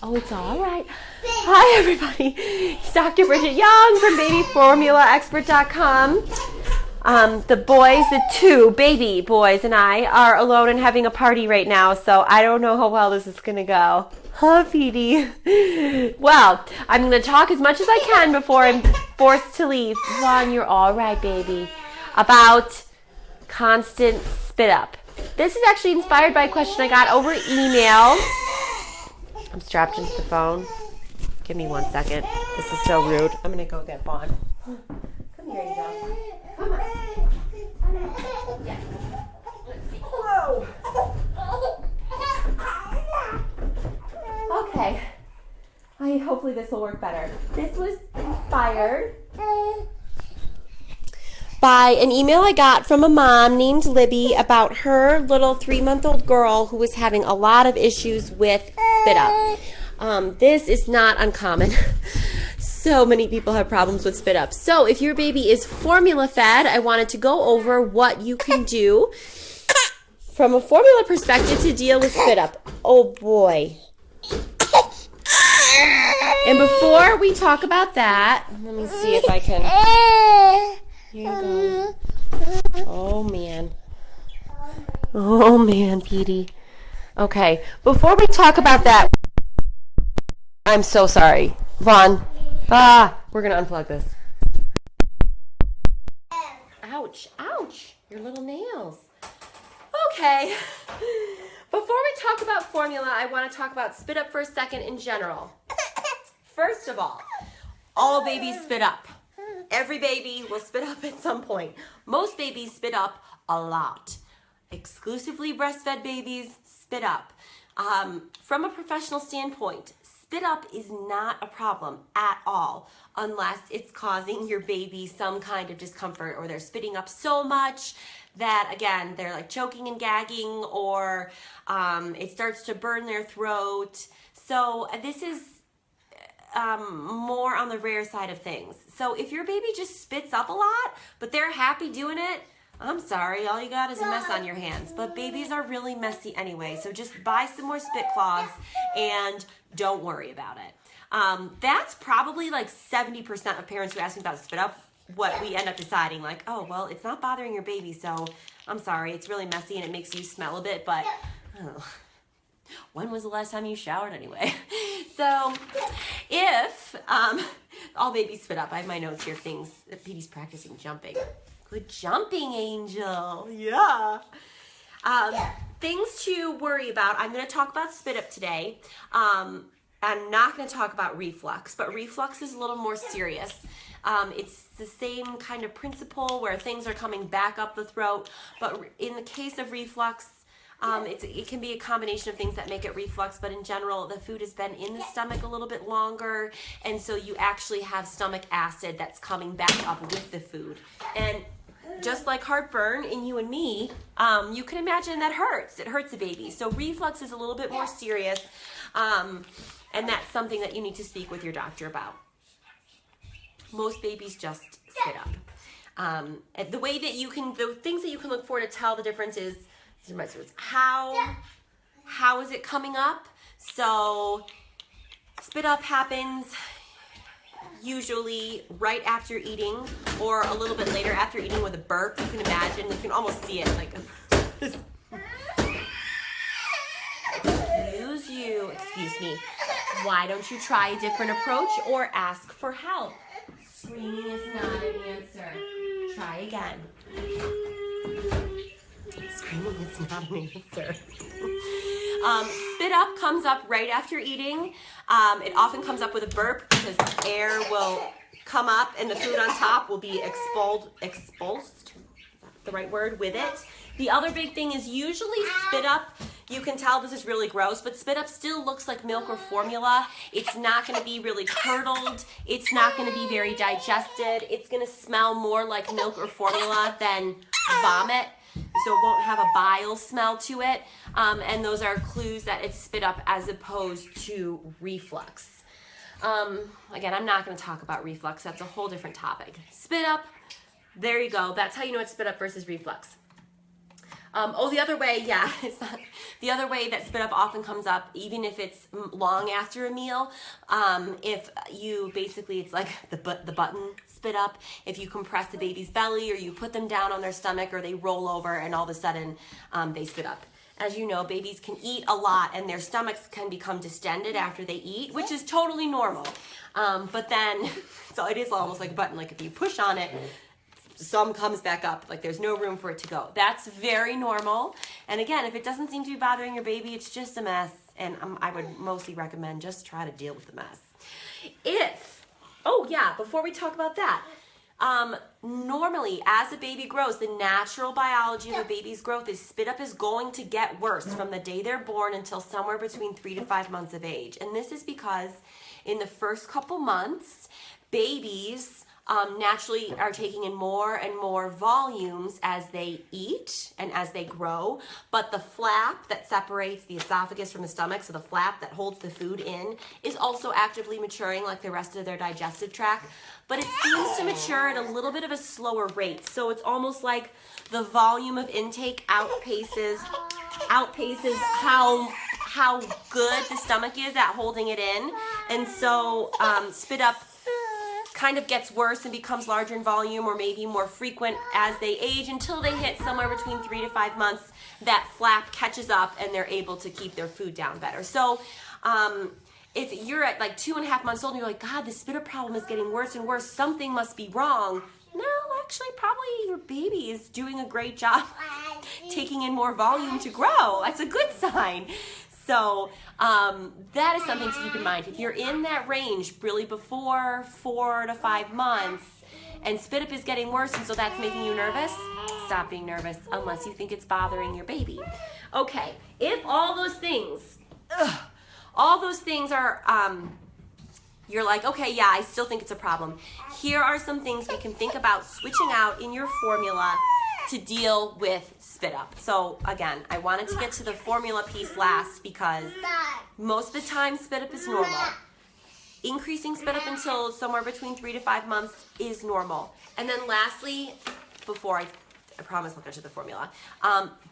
Oh, it's all right. Hi, everybody. It's Dr. Bridget Young from babyformulaexpert.com. The boys, the two baby boys and I are alone and having a party right now, so I don't know how well this is going to go. Huh, Petey? Well, I'm going to talk as much as I can before I'm forced to leave. Vaughn, you're all right, baby. About constant spit up. This is actually inspired by a question I got over email. I'm strapped into the phone. Give me 1 second. This is so rude. I'm going to go get Vaughn. Come here, you go. Come on. Yeah. Let's see. Whoa. Okay. Hopefully this will work better. This was inspired by an email I got from a mom named Libby about her little 3-month-old girl who was having a lot of issues with spit up. This is not uncommon. So many people have problems with spit up. So if your baby is formula fed, I wanted to go over what you can do from a formula perspective to deal with spit up. Oh boy. And before we talk about that, let me see if I can. Here you go. Oh man. Oh man, Petey. Okay, before we talk about that, I'm so sorry. Vaughn. We're going to unplug this. Ouch, ouch. Your little nails. Okay. Before we talk about formula, I want to talk about spit up for a second in general. First of all babies spit up. Every baby will spit up at some point. Most babies spit up a lot. Exclusively breastfed babies spit up. From a professional standpoint, spit up is not a problem at all unless it's causing your baby some kind of discomfort or they're spitting up so much that, again, they're like choking and gagging or it starts to burn their throat. So this is more on the rare side of things. So if your baby just spits up a lot, but they're happy doing it, I'm sorry, all you got is a mess on your hands. But babies are really messy anyway, so just buy some more spit cloths and don't worry about it. That's probably like 70% of parents who ask me about spit up, what we end up deciding, like, oh, well, it's not bothering your baby, so I'm sorry, it's really messy and it makes you smell a bit, but when was the last time you showered anyway? So if all babies spit up, I have my notes here, things that Petey's practicing jumping. Good jumping, Angel. Yeah. Things to worry about. I'm going to talk about spit up today. I'm not going to talk about reflux, but reflux is a little more serious. It's the same kind of principle where things are coming back up the throat, but in the case of reflux, it can be a combination of things that make it reflux, but in general, the food has been in the stomach a little bit longer, and so you actually have stomach acid that's coming back up with the food. And just like heartburn in you and me, you can imagine that hurts. It hurts a baby. So reflux is a little bit more serious, and that's something that you need to speak with your doctor about. Most babies just spit up. The way that the things that you can look for to tell the difference is, how is it coming up? So spit up happens usually right after eating or a little bit later after eating with a burp. You can imagine, you can almost see it like excuse me. Why don't you try a different approach or ask for help? Screaming is not an answer. Try again. Screaming is not an answer. Spit up comes up right after eating. It often comes up with a burp because air will come up and the food on top will be expulsed, the right word, with it. The other big thing is usually spit up, you can tell this is really gross, but spit up still looks like milk or formula. It's not going to be really curdled. It's not going to be very digested. It's going to smell more like milk or formula than vomit. So it won't have a bile smell to it. And those are clues that it's spit up as opposed to reflux. Again, I'm not going to talk about reflux. That's a whole different topic. Spit up, there you go. That's how you know it's spit up versus reflux. The other way, yeah, it's not, the other way that spit up often comes up, even if it's long after a meal, if you basically, it's like the button spit up, if you compress the baby's belly or you put them down on their stomach or they roll over and all of a sudden they spit up. As you know, babies can eat a lot and their stomachs can become distended after they eat, which is totally normal. But then, so it is almost like a button, like if you push on it, some comes back up, like there's no room for it to go. That's very normal. And again, if it doesn't seem to be bothering your baby, it's just a mess. And I would mostly recommend just try to deal with the mess. Before we talk about that, normally as a baby grows, the natural biology of a baby's growth is spit up is going to get worse from the day they're born until somewhere between 3 to 5 months of age. And this is because in the first couple months, babies naturally are taking in more and more volumes as they eat and as they grow, but the flap that separates the esophagus from the stomach, so the flap that holds the food in, is also actively maturing like the rest of their digestive tract, but it seems to mature at a little bit of a slower rate. So it's almost like the volume of intake outpaces how good the stomach is at holding it in, and so spit up kind of gets worse and becomes larger in volume or maybe more frequent as they age until they hit somewhere between 3 to 5 months. That flap catches up and they're able to keep their food down better. So if you're at like 2.5 months old and you're like, God, the spit up problem is getting worse and worse, something must be wrong. No, actually, probably your baby is doing a great job taking in more volume to grow. That's a good sign. So that is something to keep in mind. If you're in that range, really before 4 to 5 months, and spit up is getting worse, and so that's making you nervous, stop being nervous unless you think it's bothering your baby. Okay, if all those things are, you're like, okay, yeah, I still think it's a problem. Here are some things we can think about switching out in your formula to deal with spit up. So again, I wanted to get to the formula piece last because most of the time spit up is normal. Increasing spit up until somewhere between 3 to 5 months is normal. And then lastly, before I promise I'll get to the formula,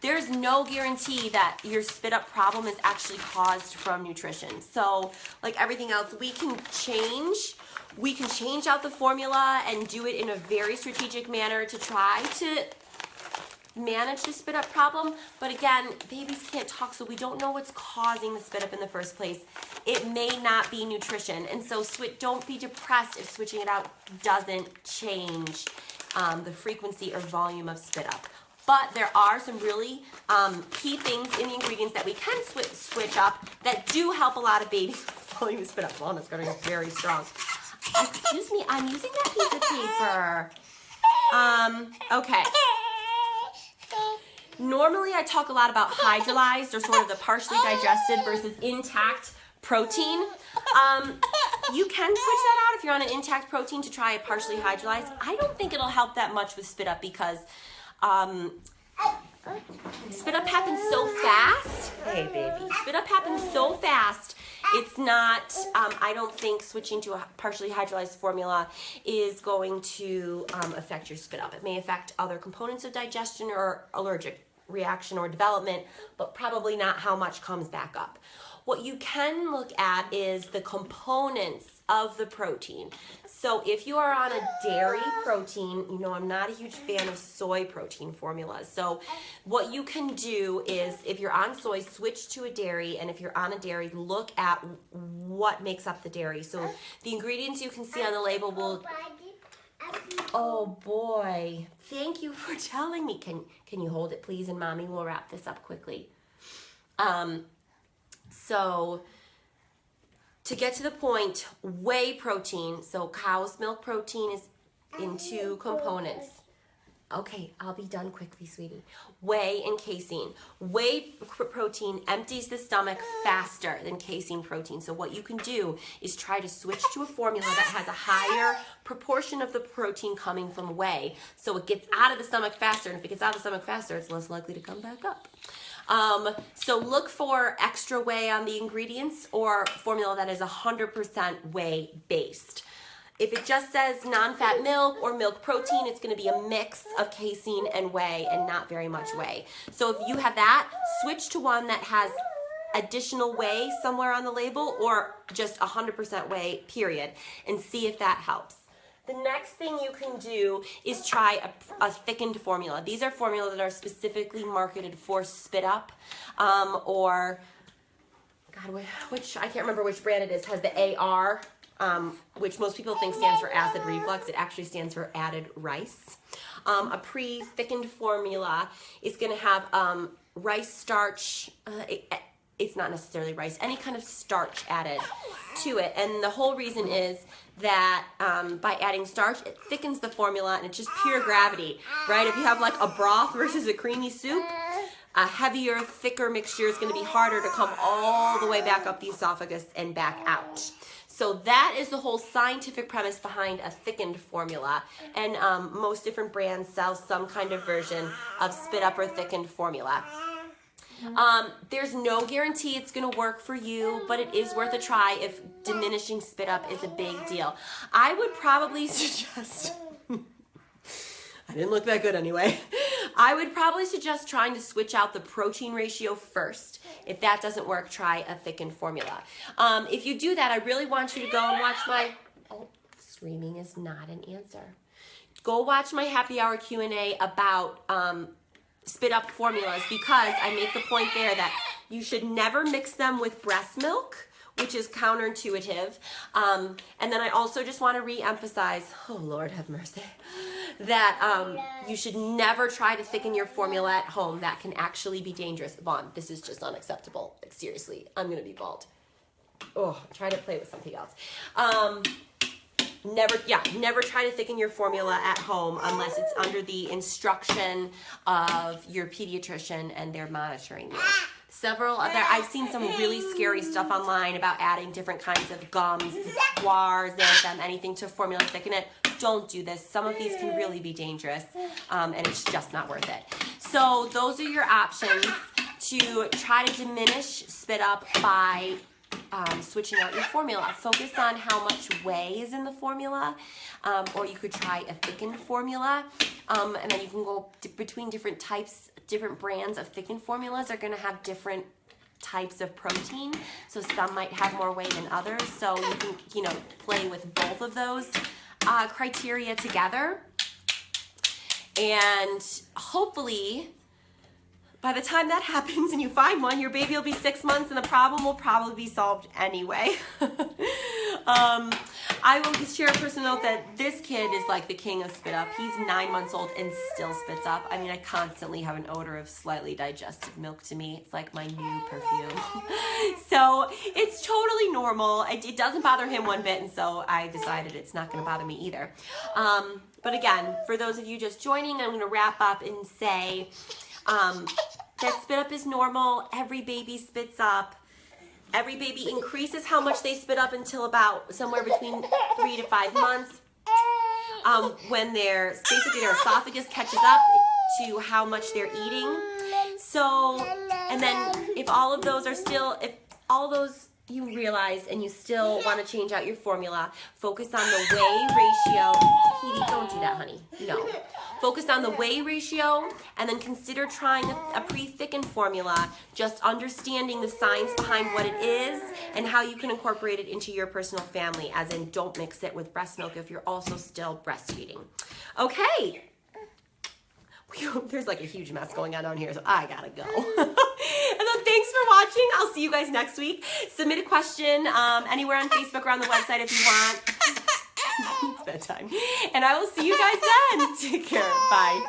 there's no guarantee that your spit up problem is actually caused from nutrition. So like everything else, we can change out the formula and do it in a very strategic manner to try to manage the spit up problem, but again, babies can't talk, so we don't know what's causing the spit up in the first place. It may not be nutrition, and so don't be depressed if switching it out doesn't change the frequency or volume of spit up. But there are some really key things in the ingredients that we can switch up that do help a lot of babies with volume of spit up. Well, it's going to be very strong. Excuse me, I'm using that piece of paper. Okay. Normally, I talk a lot about hydrolyzed or sort of the partially digested versus intact protein. You can switch that out if you're on an intact protein to try a partially hydrolyzed. I don't think it'll help that much with spit up because spit up happens so fast. Hey, baby. Spit up happens so fast. It's not, I don't think switching to a partially hydrolyzed formula is going to affect your spit up. It may affect other components of digestion or allergic reaction or development, but probably not how much comes back up. What you can look at is the components of the protein. So if you are on a dairy protein, you know I'm not a huge fan of soy protein formulas. So what you can do is if you're on soy, switch to a dairy, and if you're on a dairy, look at what makes up the dairy. So the ingredients you can see on the label will... Oh boy, thank you for telling me. Can you hold it please, and mommy will wrap this up quickly. So to get to the point, whey protein, so cow's milk protein is in 2 components. Okay, I'll be done quickly, sweetie. Whey and casein. Whey protein empties the stomach faster than casein protein. So what you can do is try to switch to a formula that has a higher proportion of the protein coming from whey. So it gets out of the stomach faster, and if it gets out of the stomach faster, it's less likely to come back up. So look for extra whey on the ingredients or formula that is 100% whey based. if it just says non-fat milk or milk protein, it's going to be a mix of casein and whey and not very much whey. So if you have that, switch to one that has additional whey somewhere on the label or just 100% whey, period, and see if that helps. The next thing you can do is try a thickened formula. These are formulas that are specifically marketed for Spit Up or, God, which, I can't remember which brand it is, has the AR, which most people think stands for acid reflux. It actually stands for added rice. A pre-thickened formula is going to have rice starch. It's not necessarily rice, any kind of starch added to it. And the whole reason is that by adding starch, it thickens the formula, and it's just pure gravity, right? If you have like a broth versus a creamy soup, a heavier, thicker mixture is going to be harder to come all the way back up the esophagus and back out. So that is the whole scientific premise behind a thickened formula. And most different brands sell some kind of version of Spit Up or thickened formula. There's no guarantee it's going to work for you, but it is worth a try if diminishing spit up is a big deal. I would probably suggest, I didn't look that good anyway. I would probably suggest trying to switch out the protein ratio first. If that doesn't work, try a thickened formula. If you do that, I really want you to go and watch my, screaming is not an answer. Go watch my happy hour Q&A about Spit Up formulas, because I make the point there that you should never mix them with breast milk, which is counterintuitive. And then I also just want to re-emphasize, oh Lord have mercy, that you should never try to thicken your formula at home. That can actually be dangerous. Vaughn, this is just unacceptable. Like, seriously, I'm going to be bald. Oh, try to play with something else. Never try to thicken your formula at home unless it's under the instruction of your pediatrician and they're monitoring you. I've seen some really scary stuff online about adding different kinds of gums, squares, xanthan, anything to formula thicken it. Don't do this. Some of these can really be dangerous, and it's just not worth it. So those are your options to try to diminish spit up by switching out your formula. Focus on how much whey is in the formula, or you could try a thickened formula, and then you can go between different brands of thickened formulas are going to have different types of protein, so some might have more whey than others, so you can play with both of those criteria together, and hopefully by the time that happens and you find one, your baby will be 6 months and the problem will probably be solved anyway. I will just share a personal note that this kid is like the king of spit up. He's 9 months old and still spits up. I mean, I constantly have an odor of slightly digested milk to me. It's like my new perfume. So it's totally normal. It doesn't bother him one bit, and so I decided it's not going to bother me either. But again, for those of you just joining, I'm going to wrap up and say that spit up is normal. Every baby spits up. Every baby increases how much they spit up until about somewhere between 3 to 5 months, when their esophagus catches up to how much they're eating. So, and then if all of those you realize and you still want to change out your formula, focus on the whey ratio. Petey, don't do that, honey. No. Focus on the whey ratio, and then consider trying a pre-thickened formula, just understanding the science behind what it is and how you can incorporate it into your personal family, as in don't mix it with breast milk if you're also still breastfeeding. Okay. There's like a huge mess going on down here, so I gotta go. And then thanks for watching. I'll see you guys next week. Submit a question anywhere on Facebook or on the website if you want. It's bedtime. And I will see you guys then. Take care. Bye.